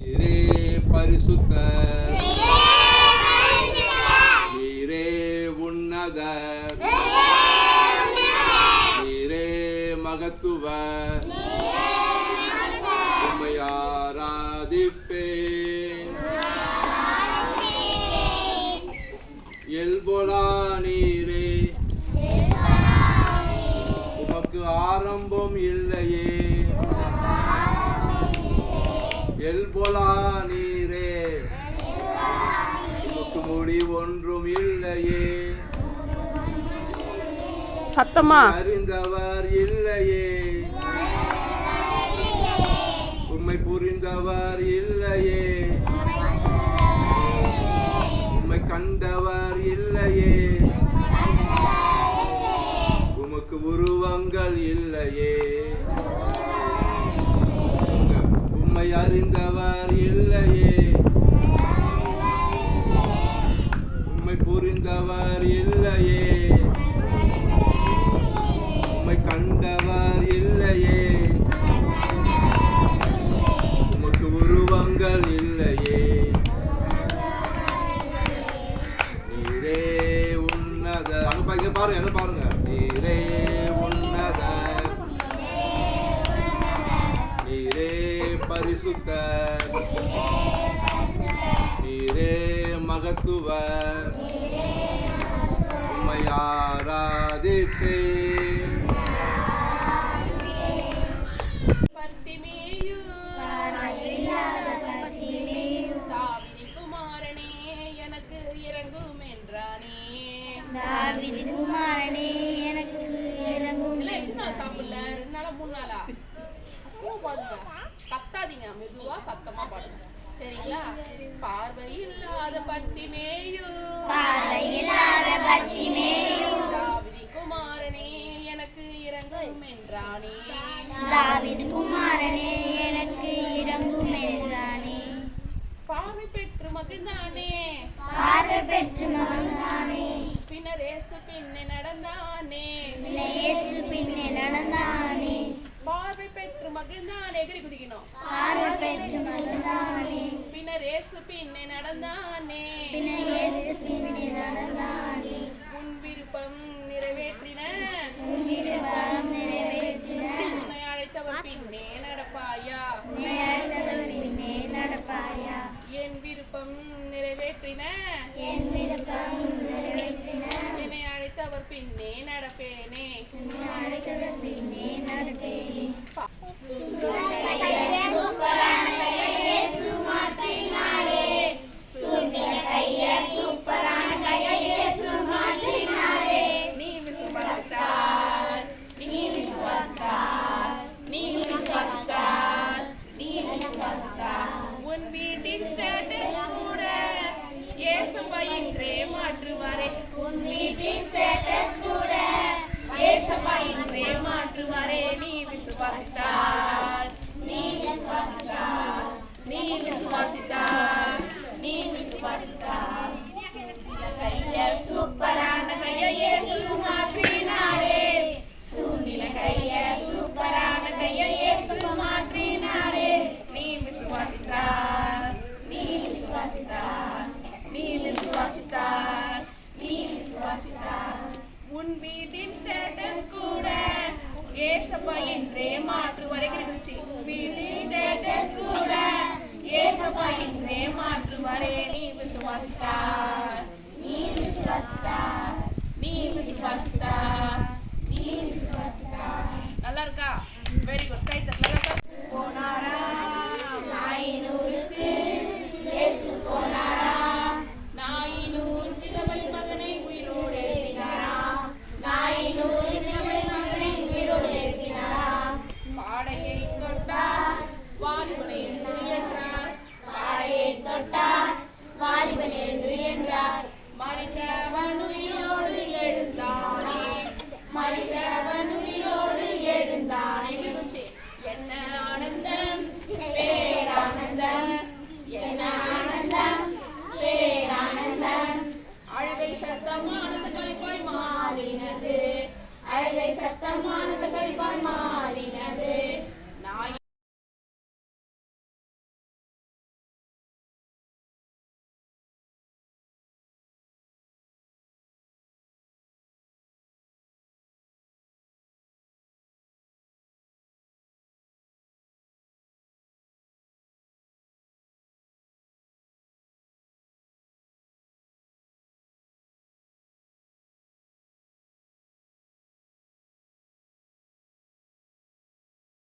நீரே பரிசுத்தர், நீரே உன்னதர், நீரே மகத்துவர், உம்மை ஆராதிப்பேன். எல்போலா நீரே, உமக்கு ஆரம்பம் இல்லையே. எல்போலா நீரே, உமக்கு முடிவொன்றும் இல்லையே. சத்தமா அறிந்தவர் இல்லையே, உம்மை புரிந்தவர் இல்லையே, உம்மை கண்டவர் இல்லையே, உமக்கு உருவங்கள் இல்லையே. உம்மை அறிந்தவர் இல்லையே, உம்மை புரிந்தவர் இல்லையே, உம்மை கண்டவர் இல்லையே, உமக்கு உருவங்கள் இல்லையே. நீரே உன்னத, அங்க பாருங்க, என்ன பாருங்க. நீரே உன்னத, நீரே பரிசுத்தர், நீரே மகத்துவர், உம்மை ஆராதிப்பேன். குமாரனே எனக்கு இறங்கும் என்றானே. தாவீது குமாரனே எனக்கு இறங்கும். சாப்பிடல 2 நாளா 3 நாளா பாடுங்க, கத்தாதீங்க, மெதுவா சத்தமா பாடுங்க, சரிங்களா? பார்வையில்லாத பத்திமேயும், பார்வையில்லாத பத்திமேயும், தாவீது குமாரனே எனக்கு இறங்கும் என்றானே. தாவீது குமாரனே எனக்கு இறங்கும் என்றானே. பார்வை பெற்று மகிழ்ந்தானே, பார்வை பெற்று மகிழ்ந்தானே. பின்னர் இயேசு பின்னே நடந்தானே, இயேசு பின்னே நடந்தானே. பார்வை பெற்று மகிழ்ந்தானே, எகிரி குதிக்கணும். பார்வை பெற்று மகிழ்ந்தானே. பின்னர் இயேசு பின்னே நடந்தானே, பின்னர் இயேசு பின்னே நடந்தானே. உன் விருப்பம் நிறைவேற்றின, உன் விருப்பம் நிறைவேற்றின. உன்னை அழைத்தவர் பின்னே நடப்பாயா, உன்னை அழைத்தவர் பின்னே நடப்பாயா. என் விருப்பம் நிறைவேற்றின, என் விருப்பம் நிறைவேற்றின. என்னை அழைத்தவர் பின்னே நடப்பேனே. உன்னை அழைத்தவர் பின்னே நடப்பேனே. நீ விசுவாசித்தால், நீ விசுவாசித்தால், நீ விசுவாசித்தால், நீ விசுவாசித்தால், உன் வீட்டின் ஸ்டேட்டஸ் கூட இயேசுப்பா இன்றே மாற்றுவாரே. உன் வீட்டின் ஸ்டேட்டஸ் கூட இயேசுப்பா இன்றே மாற்றுவாரே. நீ விசுவாசித்தால், நீ விசுவாசித்தால், நீ விசுவாசித்தால், நீ விசுவாசித்தால், கைய சூப்பரான கைய இயேசு மாற்றினாரே. சூழ்நில கைய சூப்பரான கைய இயேசு மாற்றினாரே. நீ விசுவாசித்தால், நீ விசுவாசித்தால், நீ விசுவாசித்தால், நீ விசுவாசித்தால், உன் வீட்டின் ஸ்டேட்டஸ் கூட இயேசுப்பா இன்றே மாற்றுவாரே. கிருச்சி வீட்டின் ஸ்டேட்டஸ் கூட இயேசுப்பா இன்றே மாற்றுவாரே. நீ விசுவாசித்தால்,